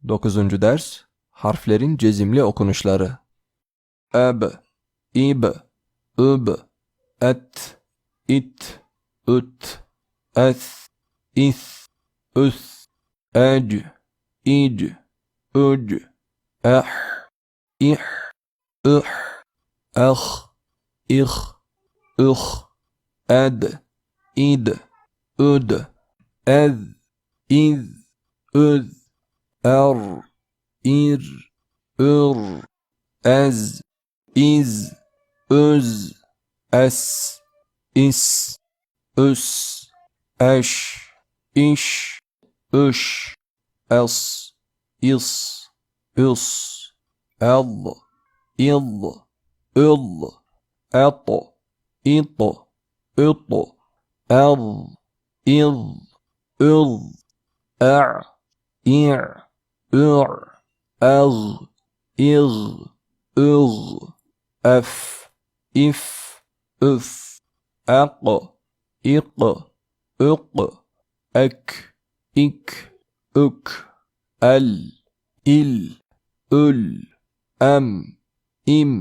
9. ders harflerin cezimli okunuşları. Eb, ib, üb, et, it, üt, es, is, üs, ec, ic, üc, eh, ih, üh, eh, ih, üh, ed, id, üd, ez, iz, üz, er, ir, ür, ez, iz, öz, es, is, üs, eş, iş, üş, es, is, üs, el, il, ül, et, it, üt, el, il, ül, ir, ür, ez, iz, üz, ef, if, üf, ek, ik, ük, ek, ik, ük, el, il, ül, em, im,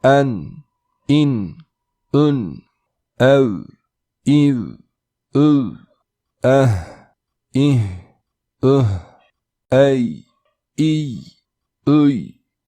en, in, ün, ev, iv, üv, ih, üh, ey, iy, üy,